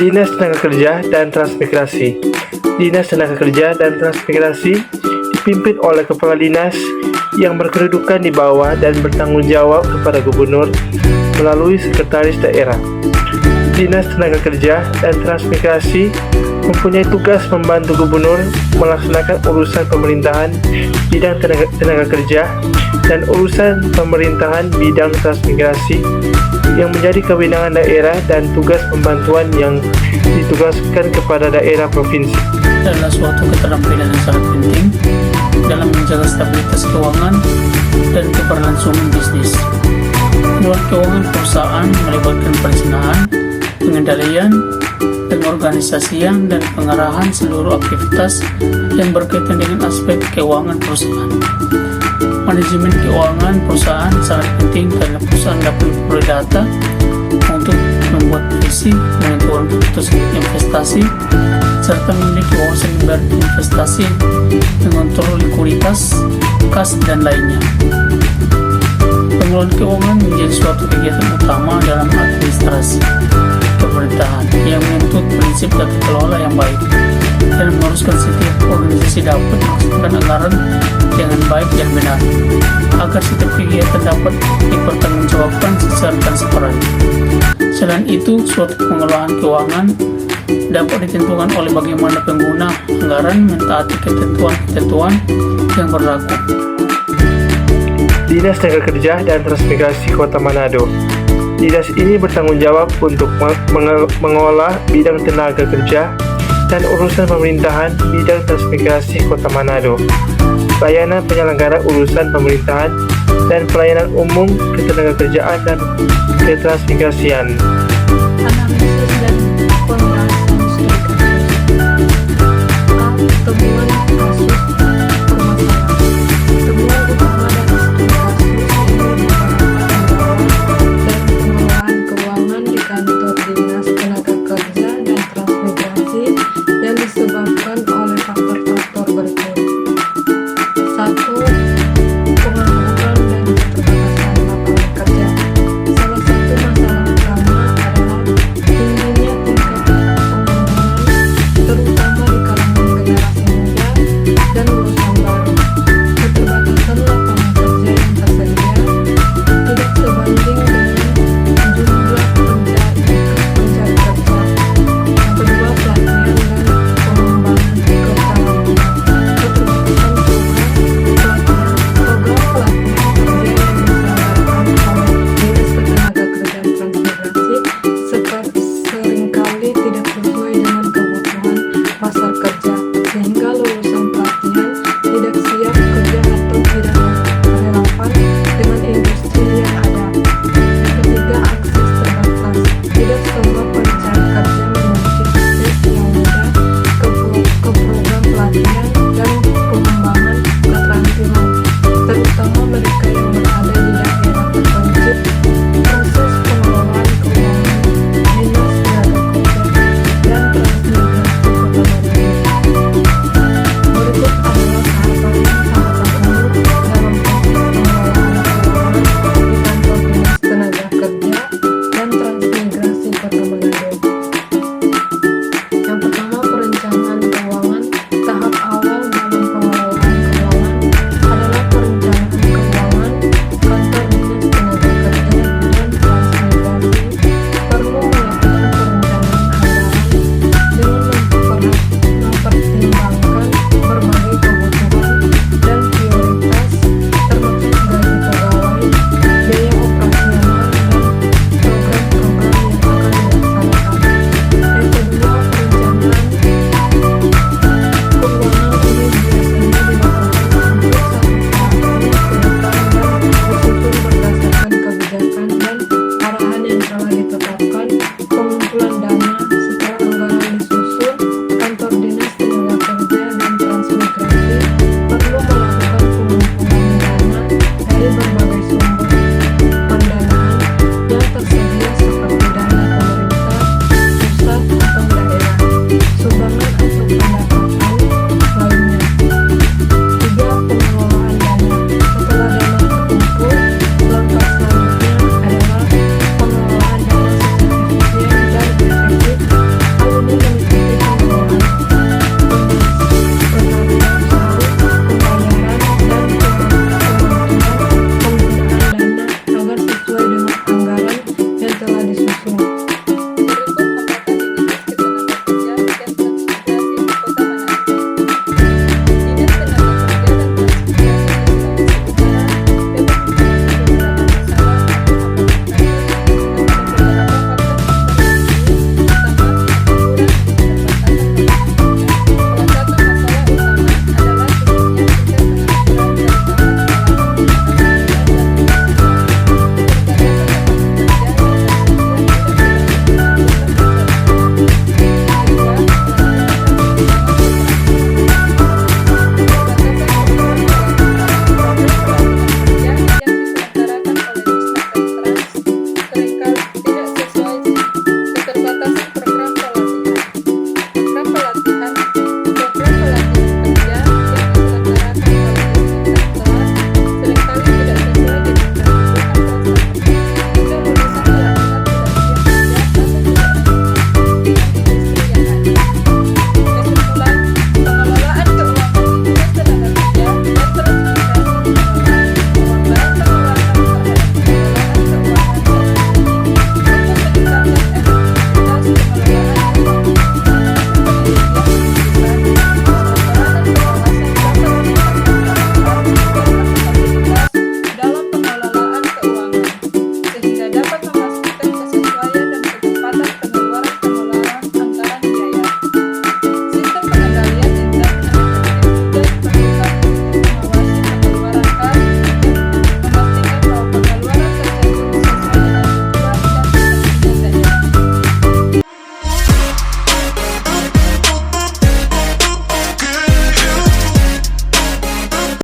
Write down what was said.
Dinas Tenaga Kerja dan Transmigrasi. Dinas Tenaga Kerja dan Transmigrasi dipimpin oleh Kepala Dinas yang berkedudukan di bawah dan bertanggung jawab kepada Gubernur melalui Sekretaris Daerah. Dinas Tenaga Kerja dan Transmigrasi mempunyai tugas membantu Gubernur melaksanakan urusan pemerintahan bidang tenaga kerja dan urusan pemerintahan bidang transmigrasi yang menjadi kewenangan daerah dan tugas pembantuan yang ditugaskan kepada daerah provinsi. Adalah suatu keterampilan yang sangat penting dalam menjaga stabilitas keuangan dan keberlangsungan bisnis. Pengelolaan keuangan perusahaan melibatkan perencanaan, pengendalian, pengorganisasian, dan pengarahan seluruh aktivitas yang berkaitan dengan aspek keuangan perusahaan. Manajemen keuangan perusahaan sangat penting karena perusahaan dapat memperoleh data untuk membuat visi, menentukan keputusan investasi, serta memiliki wawasan berinvestasi, mengontrol likuiditas, kas, dan lainnya. Pengelolaan keuangan menjadi suatu kegiatan utama dalam administrasi pemerintahan yang menuntut prinsip tata kelola yang baik dan mengharuskan setiap organisasi dapat melaksanakan anggaran dengan baik dan benar agar setiap kegiatan dapat dipertanggungjawabkan secara transparan. Selain itu, suatu pengelolaan keuangan dapat ditentukan oleh bagaimana pengguna anggaran mentaati ketentuan-ketentuan yang berlaku. Dinas Tenaga Kerja dan Transmigrasi Kota Manado. Dinas ini bertanggung jawab untuk mengolah bidang tenaga kerja dan urusan pemerintahan bidang transmigrasi Kota Manado, pelayanan penyelenggara urusan pemerintahan, dan pelayanan umum ketenagakerjaan dan ketransmigrasian. Analisis dan pembahasan studi kasus. A. Temuan kasus